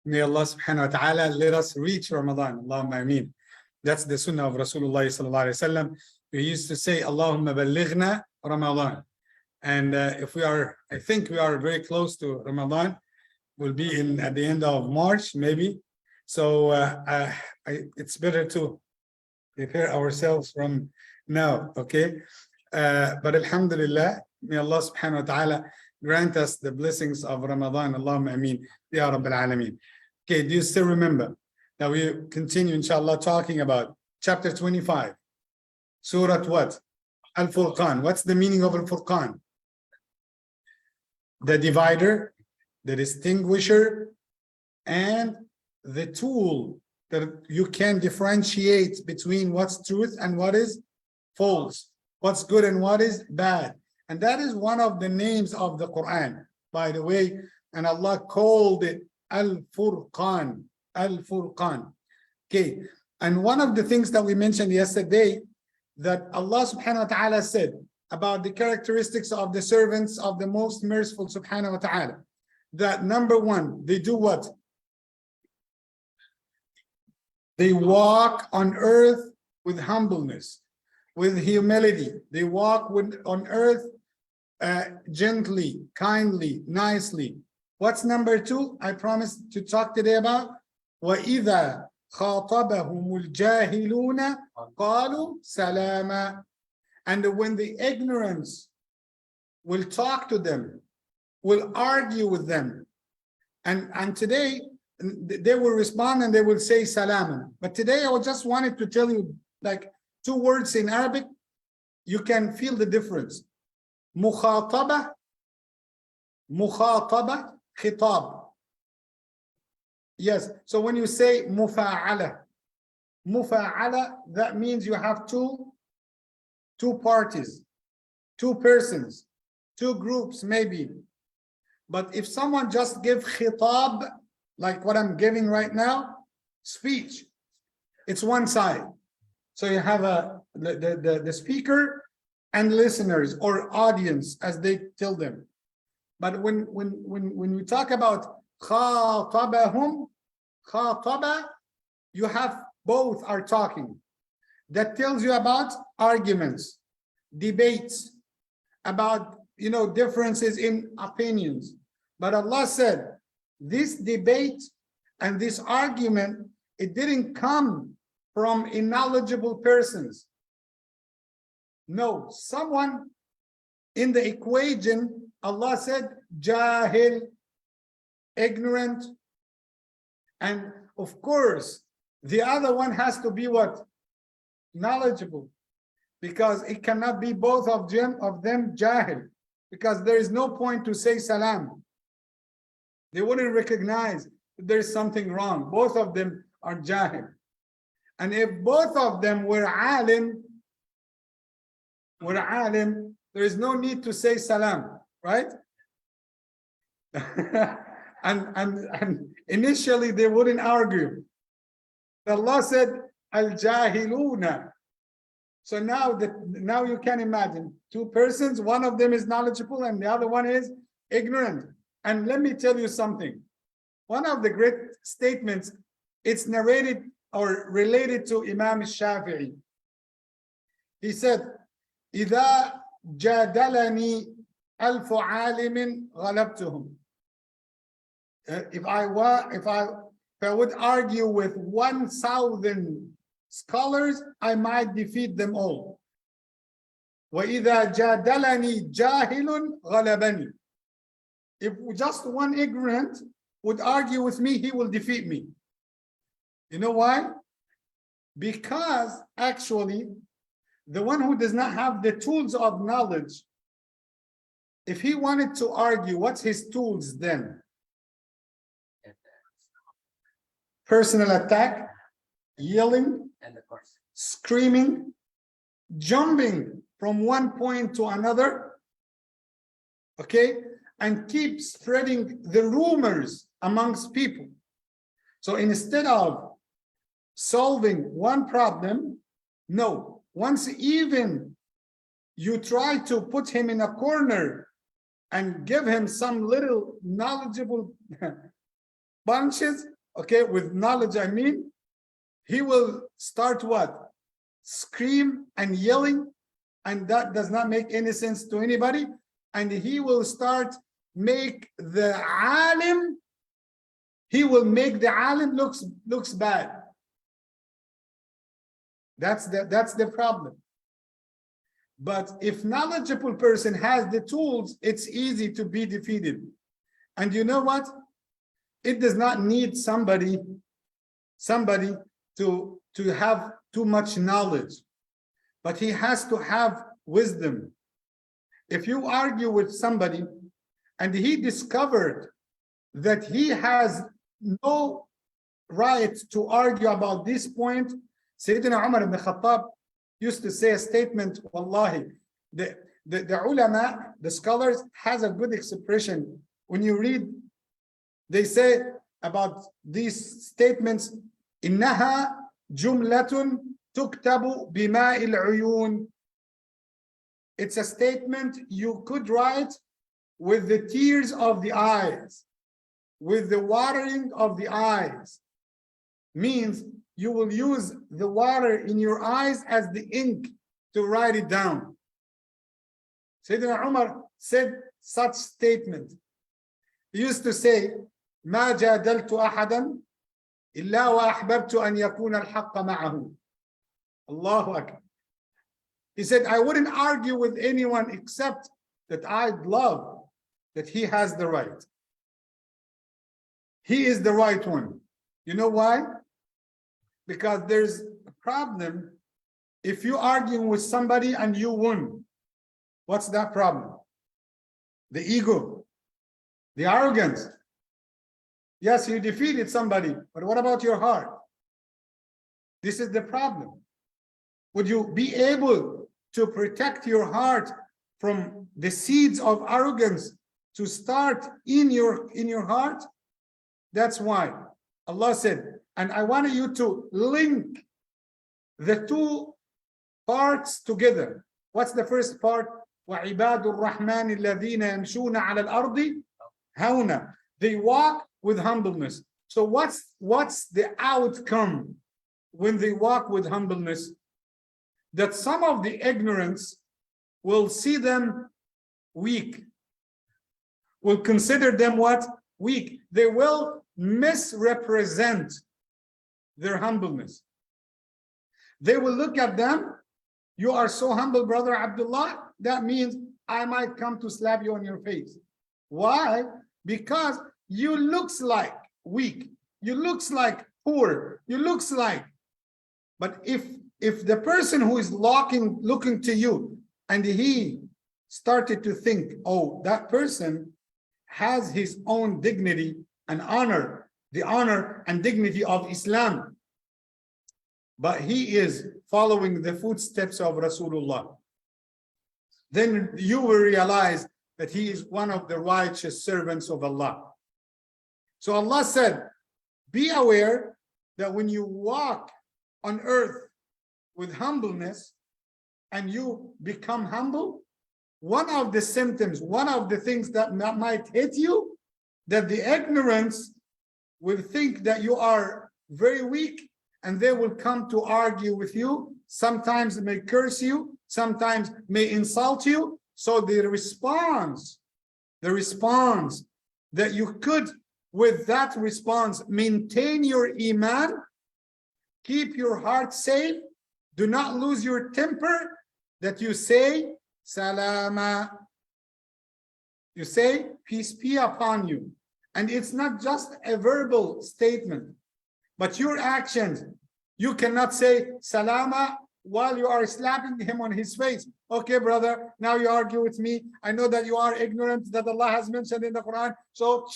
May Allah subhanahu wa ta'ala let us reach Ramadan. Allahumma ameen. That's the sunnah of Rasulullah sallallahu alaihi wasallam. We used to say, Allahumma ballighna Ramadan. And if we are, I think we are very close to Ramadan. We'll be in at the end of March, maybe. So it's better to prepare ourselves from now, okay? But alhamdulillah, may Allah subhanahu wa ta'ala grant us the blessings of Ramadan. Allahumma ameen. Ya Rabbil Alameen. Okay, do you still remember? Now we continue, inshallah, talking about chapter 25. Surah what? Al-Furqan. What's the meaning of Al-Furqan? The divider, the distinguisher, and the tool that you can differentiate between what's truth and what is false, what's good and what is bad. And that is one of the names of the Quran, by the way, and Allah called it Al-Furqan, Al-Furqan. Okay, and one of the things that we mentioned yesterday, that Allah subhanahu wa ta'ala said about the characteristics of the servants of the most merciful subhanahu wa ta'ala, that number one, they do what? They walk on earth with humbleness, with humility. They walk on earth gently, kindly, nicely. What's number two? I promised to talk today about وَإِذَا خَاطَبَهُمُ الْجَاهِلُونَ قَالُوا سَلَامًا. And when the ignorance will talk to them, will argue with them, and today they will respond and they will say salaman. But today I just wanted to tell you like two words in Arabic. You can feel the difference. Mukhataba, mukhataba, khitab. Yes, so when you say mufa'ala, mufa'ala, that means you have two parties, two persons, two groups maybe. But if someone just give khitab, like what I'm giving right now, speech, it's one side. So you have the speaker and listeners or audience, as they tell them. But when we talk about khatabahum, khataba, you have both are talking. That tells you about arguments, debates, about differences in opinions. But Allah said, this debate and this argument, it didn't come from knowledgeable persons. No, someone in the equation, Allah said, jahil, ignorant. And of course, the other one has to be what? Knowledgeable. Because it cannot be both of them jahil. Because there is no point to say salam. They wouldn't recognize that there's something wrong. Both of them are jahil. And if both of them were alim, there is no need to say salam, right? and initially they wouldn't argue. Allah said, al-jahiluna. So now you can imagine two persons, one of them is knowledgeable and the other one is ignorant. And let me tell you something. One of the great statements, it's narrated or related to Imam Shafi'i. He said, إِذَا جَادَلَنِي أَلْفُ عَالِمٍ غَلَبْتُهُمْ. If I would argue with 1,000 scholars, I might defeat them all. وَإِذَا جَادَلَنِي جَاهِلٌ غَلَبَنِي. If just one ignorant would argue with me, he will defeat me. You know why? Because actually, the one who does not have the tools of knowledge, if he wanted to argue, what's his tools then? Personal attack, yelling, screaming, jumping from one point to another, okay? And keep spreading the rumors amongst people. So instead of solving one problem, no, once even you try to put him in a corner and give him some little knowledgeable bunches, okay, with knowledge, I mean, he will start what? Scream and yelling, and that does not make any sense to anybody. And he will start make the alim, he will make the alim looks bad. That's the problem. But if knowledgeable person has the tools, it's easy to be defeated. And you know what? It does not need somebody to have too much knowledge, but he has to have wisdom. If you argue with somebody and he discovered that he has no right to argue about this point, Sayyidina Umar ibn Khattab used to say a statement, wallahi, the ulama, the scholars, has a good expression. When you read, they say about these statements, إنها جملة تكتب بماء العيون. It's a statement you could write with the tears of the eyes, with the watering of the eyes. Means you will use the water in your eyes as the ink to write it down. Sayyidina Umar said such statement. He used to say, ما جادلت أحدا إلا وأحببت أن يكون الحق معه. Allahu Akbar. He said, I wouldn't argue with anyone except that I'd love that he has the right. He is the right one. You know why? Because there's a problem if you argue with somebody and you won. What's that problem? The ego, the arrogance. Yes, you defeated somebody, but what about your heart? This is the problem. Would you be able to protect your heart from the seeds of arrogance to start in your heart? That's why Allah said, and I want you to link the two parts together. What's the first part? وَعِبَادُ الرَّحْمَنِ الَّذِينَ يَمْشُونَ عَلَى الْأَرْضِ هَوْنًا. They walk with humbleness. So what's the outcome when they walk with humbleness? That some of the ignorance will see them weak, will consider them what? Weak. They will misrepresent their humbleness. They will look at them, you are so humble, brother Abdullah, that means I might come to slap you on your face. Why? Because you looks like weak, you looks like poor, you looks like. But if the person who is looking to you and he started to think, oh, that person has his own dignity and honor, the honor and dignity of Islam, but he is following the footsteps of Rasulullah, then you will realize that he is one of the righteous servants of Allah. So Allah said, be aware that when you walk on earth with humbleness and you become humble, one of the symptoms, one of the things that might hit you, that the ignorance will think that you are very weak, and they will come to argue with you. Sometimes may curse you, sometimes may insult you. So the response that you could, with that response, maintain your iman, keep your heart safe, do not lose your temper, that you say, Salama. You say, peace be upon you. And it's not just a verbal statement, but your actions. You cannot say, Salama, while you are slapping him on his face. Okay, brother, now you argue with me. I know that you are ignorant that Allah has mentioned in the Quran. So,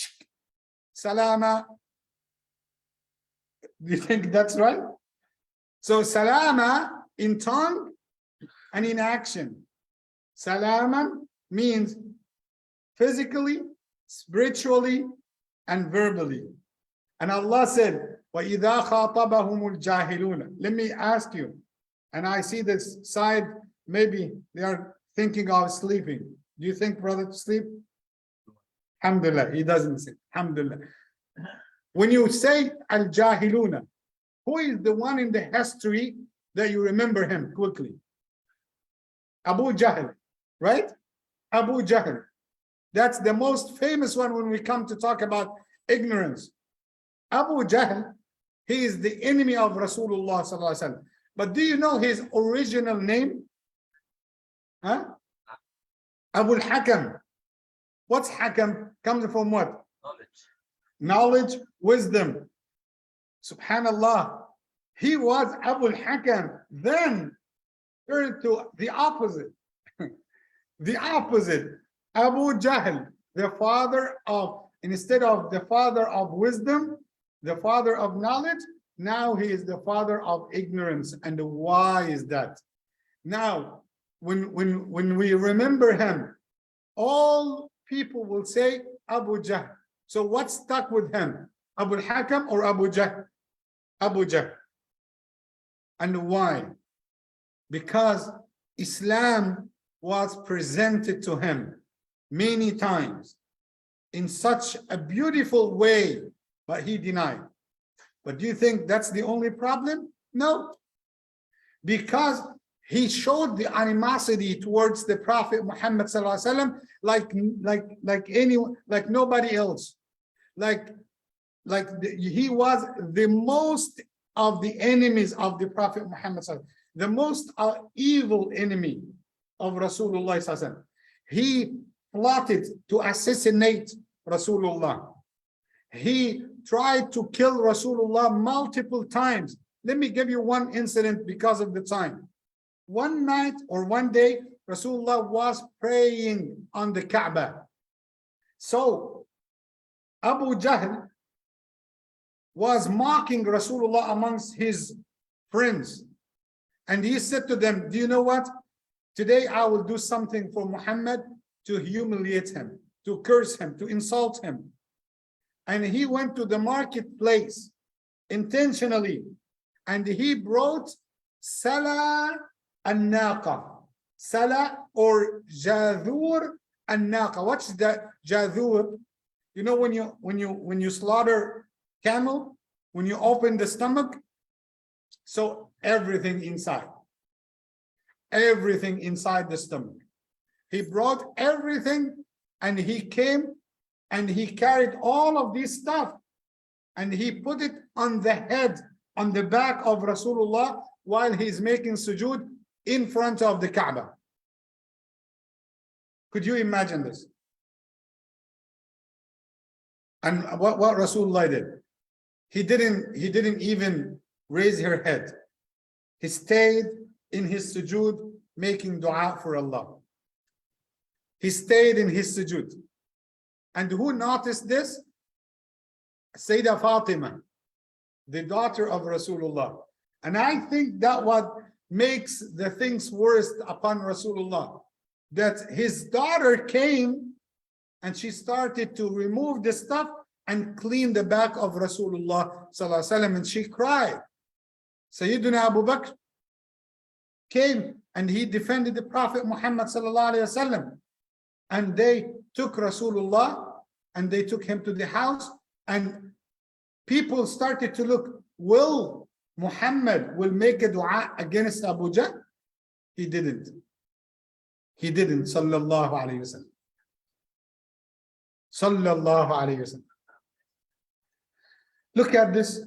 Salama. Do you think that's right? So, Salama in tongue and in action. Salama means physically, spiritually, and verbally. And Allah said, وَإِذَا خَاطَبَهُمُ الْجَاهِلُونَ. Let me ask you, and I see this side, maybe they are thinking of sleeping. Do you think, brother, to sleep? Alhamdulillah, he doesn't sleep. Alhamdulillah. When you say al-jahiluna, who is the one in the history that you remember him quickly? Abu Jahl, right? Abu Jahl. That's the most famous one when we come to talk about ignorance. Abu Jahl, he is the enemy of Rasulullah sallallahu alaihi wasallam. But do you know his original name? Huh? Abu al-Hakam. What's Hakam? Comes from what? Knowledge, wisdom. Subhanallah. He was Abu al-Hakam, then turned to the opposite. The opposite. Abu Jahl, the father of, instead of the father of wisdom, the father of knowledge, now he is the father of ignorance. And why is that? Now, when we remember him, all people will say Abu Jahl. So what stuck with him? Abu al-Hakam or Abu Jahl? Abu Jahl. And why? Because Islam was presented to him many times in such a beautiful way, but he denied. But do you think that's the only problem? No. Because he showed the animosity towards the Prophet Muhammad sallallahu alaihi wasallam like nobody else. He was the most of the enemies of the Prophet Muhammad sallallahu alaihi wasallam, the most evil enemy of Rasulullah sallallahu alaihi wasallam. He plotted to assassinate Rasulullah. He tried to kill Rasulullah multiple times. Let me give you one incident because of the time. One night or one day, Rasulullah was praying on the Kaaba. So Abu Jahl was mocking Rasulullah amongst his friends. And he said to them, do you know what? Today I will do something for Muhammad to humiliate him, to curse him, to insult him. And he went to the marketplace intentionally, and he brought Sala al-Naqa. Sala or Jadhur al-Naqa. What's that Jadhur? You know when you slaughter camel, when you open the stomach, so everything inside the stomach. He brought everything, and he came and he carried all of this stuff and he put it on the head, on the back of Rasulullah while he's making sujood in front of the Kaaba. Could you imagine this? And what Rasulullah did? He didn't even raise her head. He stayed in his sujood making dua for Allah. He stayed in his sujood. And who noticed this? Sayyidah Fatima, the daughter of Rasulullah. And I think that what makes the things worst upon Rasulullah, that his daughter came and she started to remove the stuff and clean the back of Rasulullah sallallahu alaihi wasallam, and she cried. Sayyidina Abu Bakr came and he defended the Prophet Muhammad sallallahu alaihi wasallam, and they took Rasulullah and they took him to the house, and people started to look, will Muhammad will make a dua against Abu Jahl? He didn't. He didn't, sallallahu alaihi wasallam. Sallallahu alaihi wasallam. Look at this.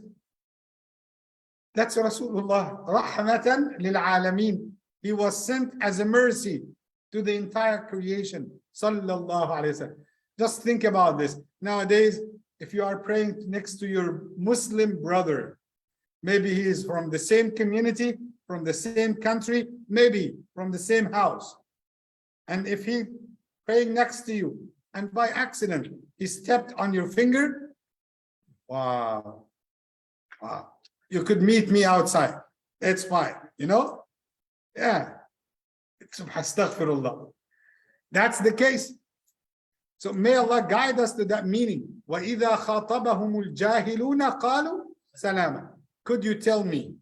That's Rasulullah, rahmatan lil alameen. He was sent as a mercy to the entire creation, sallallahu alaihi wasallam. Just think about this. Nowadays, if you are praying next to your Muslim brother, maybe he is from the same community, from the same country, maybe from the same house. And if he praying next to you and by accident he stepped on your finger, wow, wow, you could meet me outside. It's fine, you know? Yeah. Astaghfirullah. That's the case. So may Allah guide us to that meaning. وَإِذَا خَاطَبَهُمُ الْجَاهِلُونَ قَالُوا سَلَامًا. Could you tell me,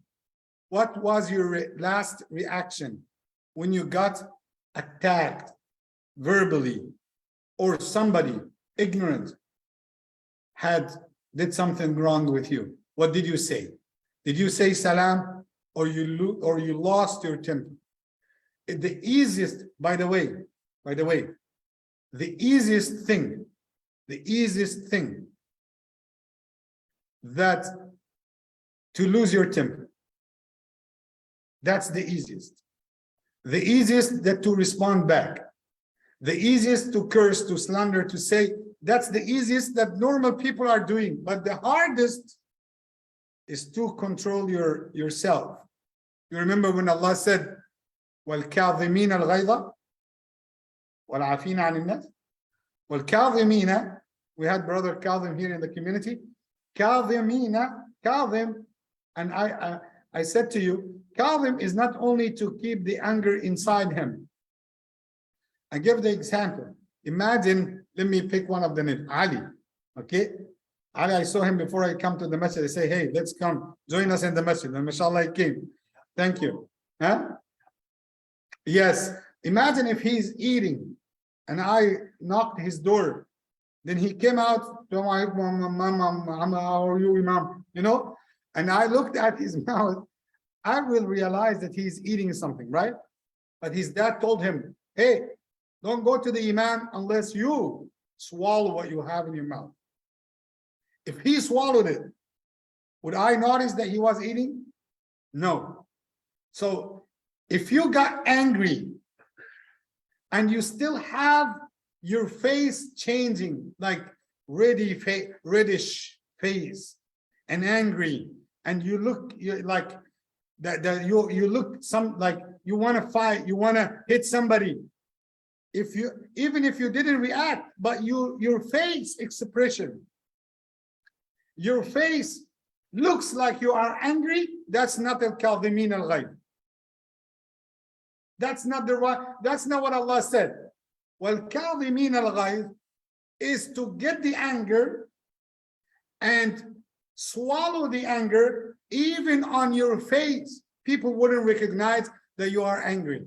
what was your last reaction when you got attacked verbally, or somebody ignorant had did something wrong with you, what did you say? Did you say salam, or you lost your temper? The easiest, by the way, the easiest thing that to lose your temper, that's the easiest. The easiest that to respond back, the easiest to curse, to slander, to say, that's the easiest that normal people are doing. But the hardest is to control yourself. You remember when Allah said, وَالْكَاظِمِينَ الْغَيْظَ وَالْعَافِينَ عَنِ النَّاسِ. وَالْكَاظِمِينَ, we had brother Kazim here in the community. Kazim, and I said to you, Kazim is not only to keep the anger inside him. I give the example. Imagine, let me pick one of the names, Ali. Okay, Ali, I saw him before I come to the masjid. I say, hey, let's come, join us in the masjid. And mashallah, he came. Thank you. Huh? Yes. Imagine if he's eating and I knocked his door. Then he came out to my mom, how are you, Imam? You know, and I looked at his mouth. I will realize that he's eating something, right? But his dad told him, hey, don't go to the Imam unless you swallow what you have in your mouth. If he swallowed it, would I notice that he was eating? No. So if you got angry and you still have your face changing, like reddish face and angry, and you look like that you look like you want to fight, you want to hit somebody. Even if you didn't react, but your face expression, your face looks like you are angry, that's not al-kadhimin al-ghayb. That's not what Allah said. Wal-kadhimin al-ghayb is to get the anger and swallow the anger. Even on your face, people wouldn't recognize that you are angry.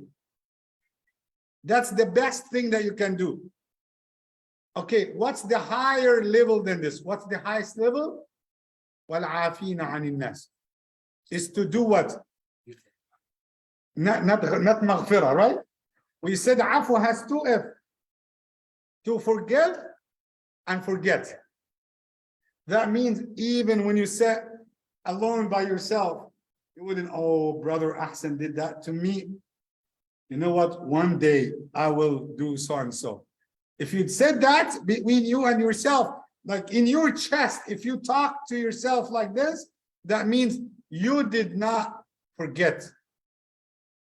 That's the best thing that you can do. Okay, what's the higher level than this? What's the highest level? وَالْعَافِينَ عَنِ النَّاسِ is to do what? Not maghfirah, right? We said afu has two F. To forgive and forget. That means even when you sit alone by yourself, you wouldn't, oh, brother Ahsan did that to me. You know what? One day I will do so and so. If you'd said that between you and yourself, like in your chest, if you talk to yourself like this, that means you did not forget.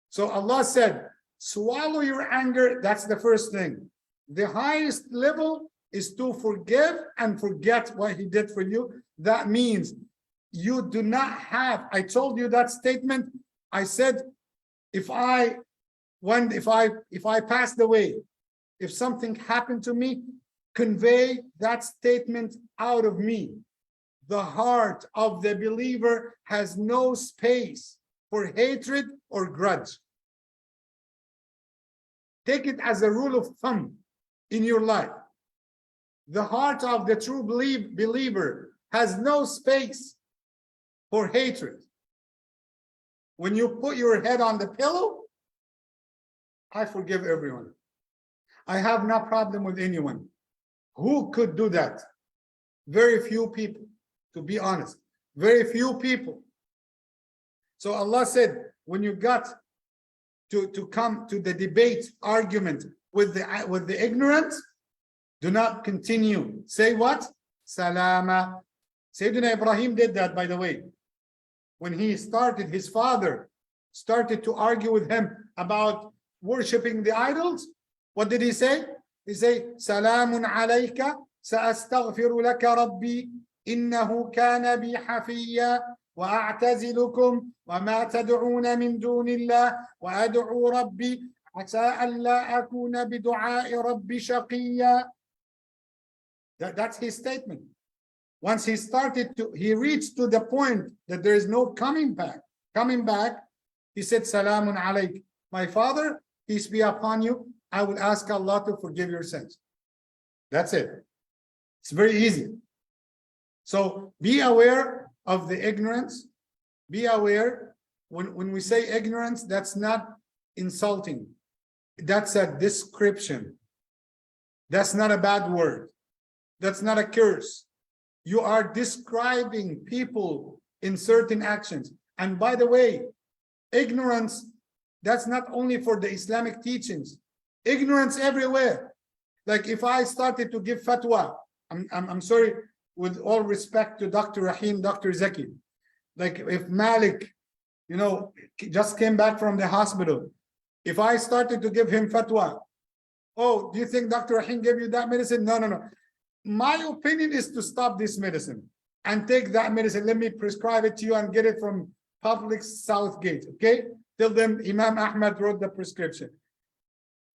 So Allah said, swallow your anger. That's the first thing. The highest level is to forgive and forget what he did for you. That means you do not have, I told you that statement. I said, if I passed away, if something happened to me, convey that statement out of me. The heart of the believer has no space for hatred or grudge. Take it as a rule of thumb in your life. The heart of the true believer has no space for hatred. When you put your head on the pillow, I forgive everyone. I have no problem with anyone. Who could do that? Very few people, to be honest. Very few people. So Allah said, when you got to come to the debate, argument with the ignorant, do not continue. Say what? Salama. Sayyidina Ibrahim did that, by the way. When he started, his father started to argue with him about worshipping the idols. What did he say? He said, Salamun alayka, sa'astaghfiru laka rabbi, innahu kana bi hafiyya, wa a'tazilukum, wa ma tad'una min dunillah, wa ad'u rabbi, asa an la akuna bi du'a'i rabbi shaqiyya. That's his statement. Once he reached to the point that there is no coming back, he said, Salamun alayk. My father, peace be upon you, I will ask Allah to forgive your sins. That's it. It's very easy. So be aware of the ignorance. Be aware when we say ignorance, that's not insulting. That's a description. That's not a bad word. That's not a curse. You are describing people in certain actions. And by the way, ignorance, that's not only for the Islamic teachings. Ignorance everywhere. Like if I started to give fatwa, I'm sorry, with all respect to Dr. Rahim, Dr. Zaki, like if Malik, you know, just came back from the hospital, if I started to give him fatwa, oh, do you think Dr. Rahim gave you that medicine? No, no, no. My opinion is to stop this medicine and take that medicine. Let me prescribe it to you and get it from Public Southgate, okay? Tell them Imam Ahmed wrote the prescription.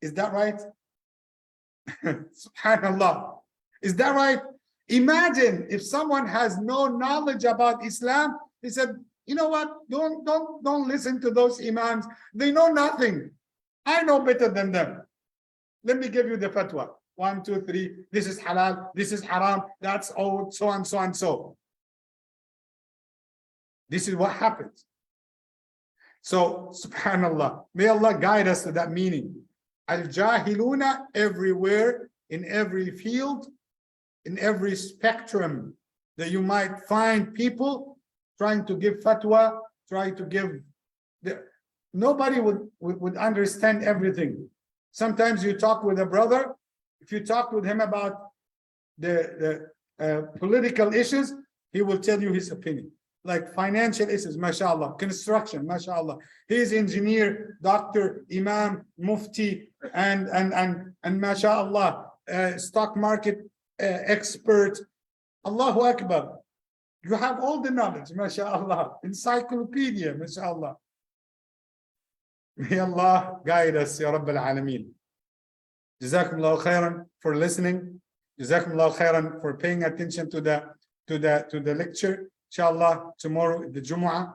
Is that right? Subhanallah. Is that right? Imagine if someone has no knowledge about Islam, he said, you know what? Don't listen to those imams. They know nothing. I know better than them. Let me give you the fatwa. 1, 2, 3. This is halal. This is haram. That's old. So and so and so. This is what happens. So, subhanallah, may Allah guide us to that meaning. Al-jahiluna, everywhere, in every field, in every spectrum that you might find people trying to give fatwa, trying to give, nobody would understand everything. Sometimes you talk with a brother, if you talk with him about the political issues, he will tell you his opinion. Like financial issues, mashallah, construction, mashallah. He is engineer, doctor, imam, mufti, and mashallah, stock market expert. Allahu Akbar. You have all the knowledge, mashallah. Encyclopedia, mashallah. May Allah guide us, Ya Rabbal Alameen. Jazakumullahu khairan for listening. Jazakumullahu khairan for paying attention to the lecture. Inshallah, tomorrow, the Jumu'ah,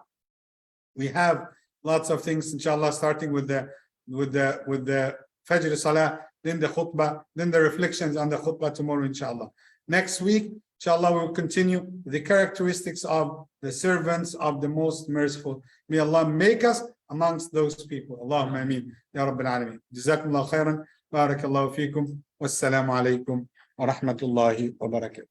we have lots of things, inshallah, starting with the Fajr Salah, then the khutbah, then the reflections on the khutbah tomorrow, inshallah. Next week, inshallah, we'll continue the characteristics of the servants of the most merciful. May Allah make us amongst those people. Allahumma ameen. Ya Rabbil Alameen. Jazakumullahu khairan. Barakallahu feekum. Wassalamu alaikum wa rahmatullahi wa barakatuh.